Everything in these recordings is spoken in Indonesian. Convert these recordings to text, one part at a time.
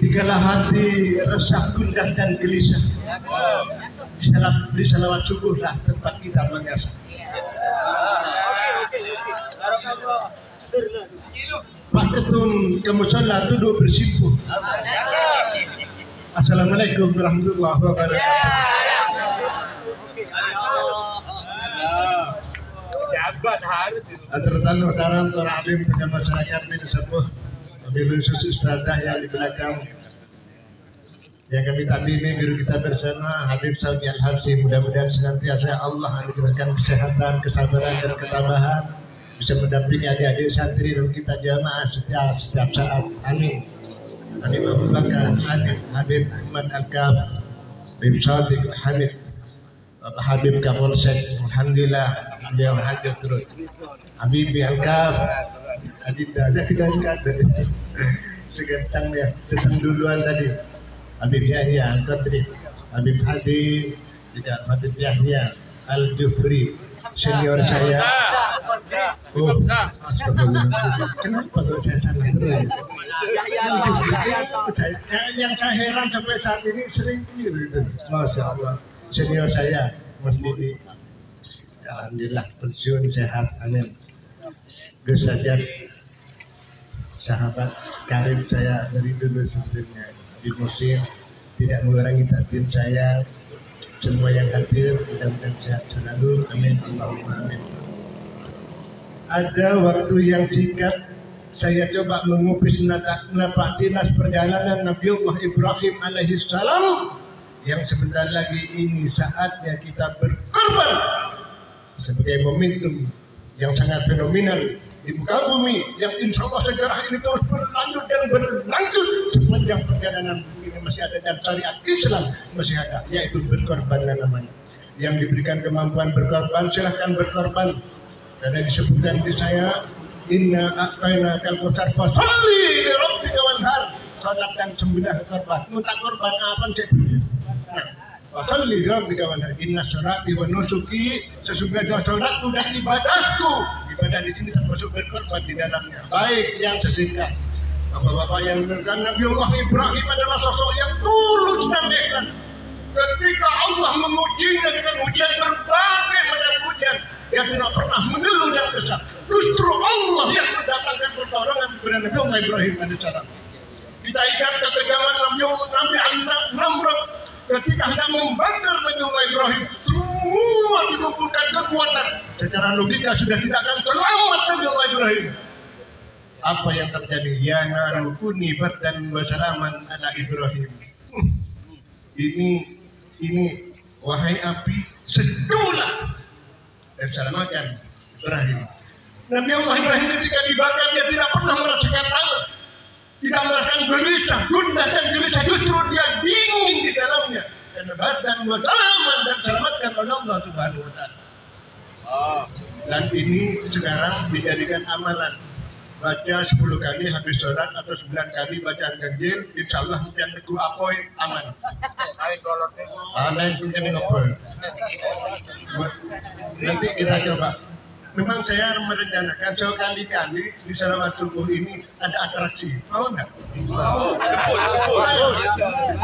Dikala hati resah, gundah dan gelisah, di salawat subuhlah tempat kita mengasah. Pak Ketum ke musola duduk bersimpuh. Assalamualaikum warahmatullahi wabarakatuh. Terutama sekarang para alim dengan masyarakat ini sepuh, mobil khusus ibadah yang di belakang. Yang kami tandimi guru kita bersama Habib Saudi Al-Habsyi, mudah-mudahan senantiasa Allah diberikan kesehatan, kesabaran dan ketabahan, bisa mendampingi adik-adik santri dan kita jamaah setiap saat. Amin. Habib Abu Bakar, Habib Ahmad Al-Kaf, Habib Sadiq Hamid, Bapak Habib Kapolsek, alhamdulillah beliau hadir terus. Habib Al-Kaf, Adinda, ada kita dari segantang ya, datang duluan tadi. Habib Yahya Al-Qadri, Habib Hadi, juga Habib Yahya Al-Jufri, senior saya. Oh, kenapa kalau saya salah terus? Yang saya heran sampai saat ini sering gitu. Masya Allah, senior saya Mas Didi. Alhamdulillah pensiun sehat, amin. Gus Sajat, sahabat karib saya dari dulu sebelumnya di musim, tidak mengurangi takdir saya. Semua yang hadir mudah-mudahan sehat selalu, amin Allahumma amin. Ada waktu yang singkat saya coba mengupis napak dinas perjalanan Nabiullah Ibrahim alaihissalam yang sebentar lagi ini saatnya kita berkorban sebagai momentum yang sangat fenomenal di muka bumi yang insya Allah sejarah ini terus berlanjut dan berlanjut sepanjang perjalanan ini masih ada dan syariat Islam masih ada, yaitu berkorban namanya. Yang diberikan kemampuan berkorban silahkan berkorban, karena disebutkan di saya inna a'tayna kal kautsar fasalli li rabbika wanhar, salat dan sembelih korban. Minta korban apa sih? Fasalli li rabbika wanhar, inna sholati wa nusuki, sesungguhnya salatku dan ibadahku. Ibadah di sini termasuk berkorban di dalamnya. Baik, yang sesingkat, bapak-bapak yang menerangkan Nabiullah Ibrahim adalah sosok yang tulus dan ikhlas. Ketika Allah mengujinya dengan ujian berbagai macam ujian, dia tidak pernah mengeluh dan kesal. Justru Allah yang mendatangkan pertolongan kepada Nabiullah Ibrahim alaihissalam. Kita ingat ketegangan Nabi Namrud ketika hendak membakar Nabiullah Ibrahim. Semua dikumpulkan kekuatan. Secara logika sudah tidak akan selamat Nabiullah Ibrahim. Apa yang terjadi? Ya naru kuni bardan wa salaman ala Ibrahim. Ini wahai api, sejulah dan selamatkan Ibrahim. Nabiullah Ibrahim ketika dibakar dia tidak pernah merasakan takut, tidak merasakan gelisah, gundah dan gelisah, justru dia dingin di dalamnya. Dan bardan wa salaman dan selamatkan oleh Allah Subhanahu wa taala. Dan ini sekarang dijadikan amalan. Baca 10 kali habis sholat atau 9 kali bacaan ganjil, insya Allah mungkin teguh apoy aman. Lain punya ngobrol. Nanti kita coba. Memang saya merencanakan sekali-kali di salawat subuh ini ada atraksi. Mau enggak?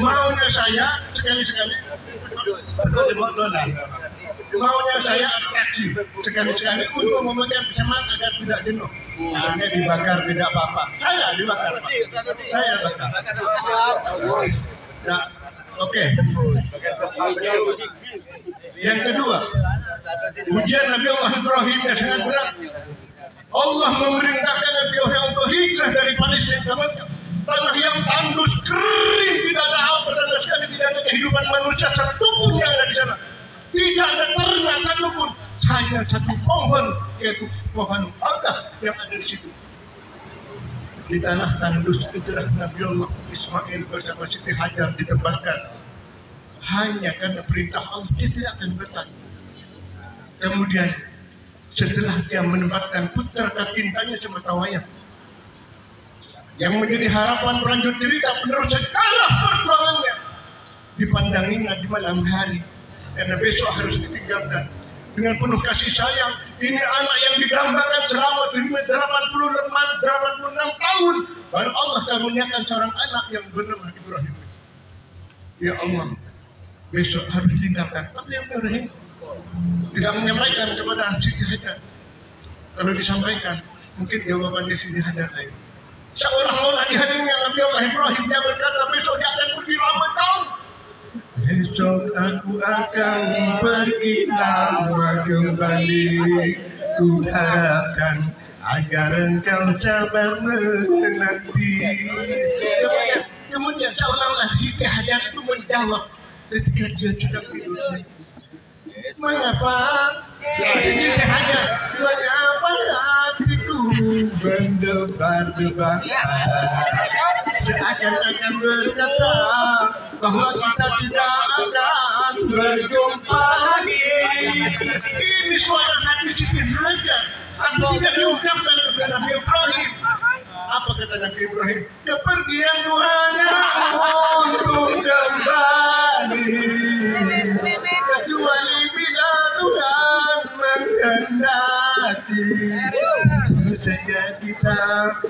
Maunya saya sekali-sekali. Maunya saya atraksi sekali-sekali untuk memegang semangat agar tidak jenuh. Hanya dibakar tidak apa-apa. Saya dibakar, Pak. Saya bakar. Nah, oke. Yang kedua, ujian Nabiullah Ibrahim yang sangat berat. Allah memerintahkan Nabiullah untuk hijrah dari Palestina ke Mekah. Tanah yang tandus, kering, tidak ada apa sama sekali, tidak ada kehidupan manusia satupun yang ada di sana. Tidak ada ternak satupun, hanya satu pohon, yaitu pohon Agah yang ada di situ. Di tanah tandus itulah Nabiullah Ismail bersama Siti Hajar ditempatkan. Hanya karena perintah Allah dia tidak akan betah. Kemudian setelah dia menempatkan putra tercintanya sematawayang yang menjadi harapan pelanjut cerita penerus segala perjuangannya, dipandanginya di malam hari karena besok harus ditinggalkan. dengan penuh kasih sayang. Ini anak yang didambakan selama 86 tahun. Baru Allah karuniakan seorang anak yang bernama Ibrahim. Ya Allah, besok harus ditinggalkan. Tapi yang Ibrahim tidak menyampaikan kepada Siti Hajar. Kalau disampaikan, mungkin jawabannya Siti Hajar lain. Seolah-olah di hatinya Nabi Allah Ibrahim, dia berkata besok dia akan pergi lama tahun. Besok aku akan pergi lama kembali. Ku harapkan agar engkau sabar menanti. Kemudian seolah-olah Siti Hajar itu menjawab ketika dia sedang tidur. Mengapa? Siti Hajar, mengapa hatiku berdebar-debar? Seakan-akan berkata bahwa kita tidak akan berjumpa lagi. Ini suara hati Siti Hajar, tapi tidak diungkapkan kepada Nabi Ibrahim. Apa kata Nabi Ibrahim? Kepergian Tuhannya untuk kembali, kecuali bila Tuhan menghendaki. Sehingga kita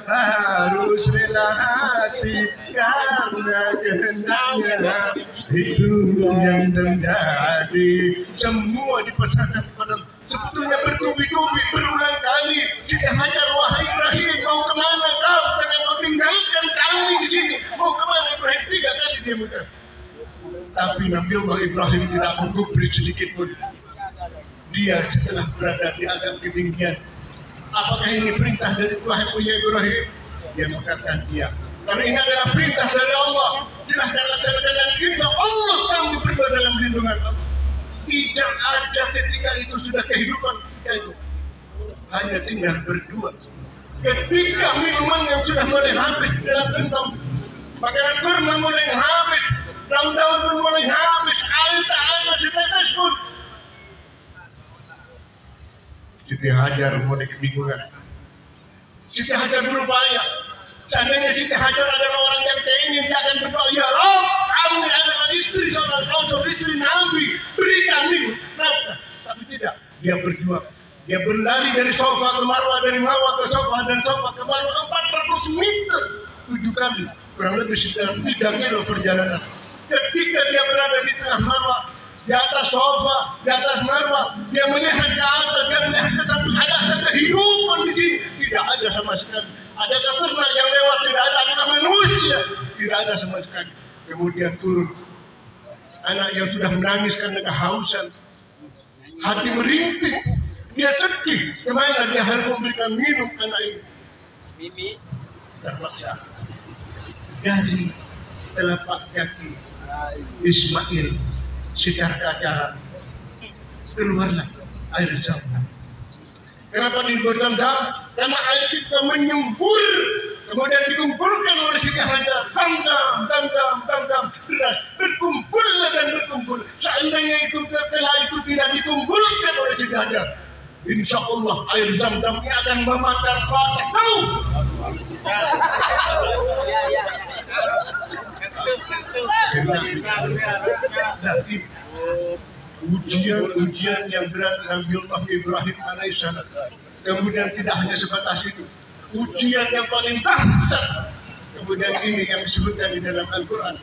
harus rela hati karena kehendaknya hidup yang terjadi. Semua dipesankan kepada sebetulnya bertubi-tubi berulang kali. Siti Hajar, wahai Ibrahim, mau kemana kau? Jangan kau tinggalkan kami di sini. Mau kemana Ibrahim? 3 kali dia mudah. Tapi Nabi Allah Ibrahim tidak menggubris sedikit pun. Dia setelah berada di atas ketinggian, apakah ini perintah dari Tuhan punya Ibrahim? Dia mengatakan iya. Karena ini adalah perintah dari Allah. Silahkan laksanakan dan insya Allah kamu berdua dalam lindungan Allah. Tidak ada ketika itu sudah kehidupan ketika itu. Hanya tinggal berdua. Ketika minuman yang sudah mulai habis dalam gentong, makanan kurma mulai habis, daun-daun pun mulai habis, air tak ada setetes pun. Siti Hajar mulai kebingungan. Siti Hajar berupaya. Seandainya Siti Hajar adalah orang yang ingin, dia akan berdoa, ya Rabb, kami adalah istri saudara Rasul, istri Nabi, berikan ini nafkah. Tapi tidak, dia berjuang. Dia berlari dari sofa ke Marwah, dari Marwah ke sofa, dan sofa ke Marwah 400 meter 7 kali, kurang lebih sekitar 3 kilo perjalanan. Ketika dia berada di tengah Marwah, di atas sofa, di atas Marwah, dia melihat ke atas, dia melihat ke samping, ada kehidupan di sini, tidak ada sama sekali. Ada ternak yang lewat, tidak ada manusia, tidak ada sama sekali. Kemudian turun anak yang sudah menangis karena kehausan, hati merintih, dia sedih. Kemana dia harus memberikan minum anak ini? Mimi terpaksa. Dari telapak kaki Ismail secara acara keluarlah air zam-zam. Kenapa disebut zam-zam? Karena air kita menyembur, kemudian dikumpulkan oleh Siti Hajar. Zam-zam, deras, berkumpul dan berkumpul. Seandainya itu setelah itu tidak dikumpulkan oleh Siti Hajar, insya Allah air zam-zam ini akan memancar patah. Tahu? Tapi ujian yang berat Nabi Allah Ibrahim alaihissalam. Kemudian tidak hanya sebatas itu, ujian yang paling dahsyat. Kemudian ini yang disebutkan di dalam Al-Quran,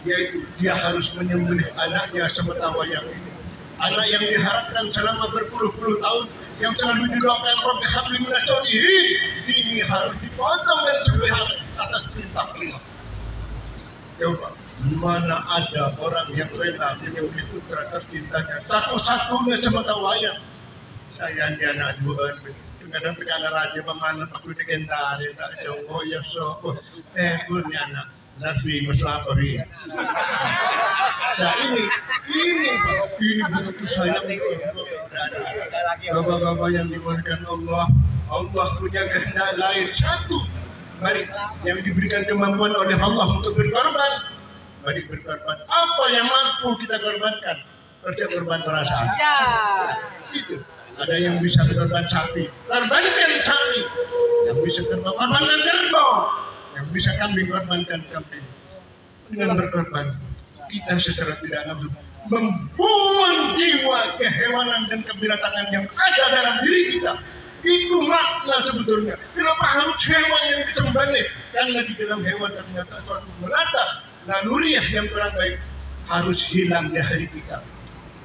yaitu dia harus menyembelih anaknya semetawayang ini. Anak yang diharapkan selama berpuluh-puluh tahun, yang selalu didoakan Rabbi habli minas sholihin, ini harus dipotong dan disembelih atas perintah Allah. Coba, mana ada orang yang rela menyembelih putra tercintanya satu-satunya semetawayang? Saya di anak dua, kadang tegala raja memanat aku dengan tari, tak jauh ya so, punya anak Nafi Muslapari. Nah ini begitu sayang bapak-bapak yang dimuliakan Allah. Allah punya kehendak lain satu. Mari yang diberikan kemampuan oleh Allah untuk berkorban, mari berkorban. Apa yang mampu kita korbankan? Kerja korban perasaan. Ya. Itu. Ada yang bisa berkorban sapi, korbankan sapi. Yang bisa korbankan kerbau, yang bisa kambing, korbankan kambing. Dengan berkorban, kita secara tidak langsung membuang jiwa kehewanan dan kebinatangan yang ada dalam diri kita. Itu makna sebetulnya. Kenapa harus hewan yang disembelih? Karena di dalam hewan ternyata suatu menatap naluriah yang kurang baik harus hilang dari kita.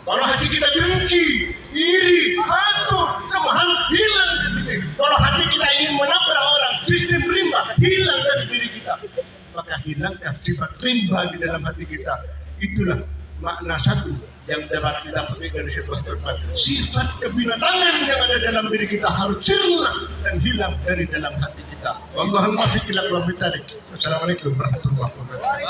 Kalau hati kita dengki, iri, hancur, semua harus hilang dari kita. Kalau hati kita ingin menabrak orang, sistem rimba hilang dari diri kita. Maka hilanglah sifat rimba di dalam hati kita. Itulah makna satu yang dapat kita petik dari sebuah tempat. Sifat kebinatangan yang ada dalam diri kita harus sirna dan hilang dari dalam hati kita. Allahumma fiqilak wa fitalik. Wassalamualaikum warahmatullahi wabarakatuh.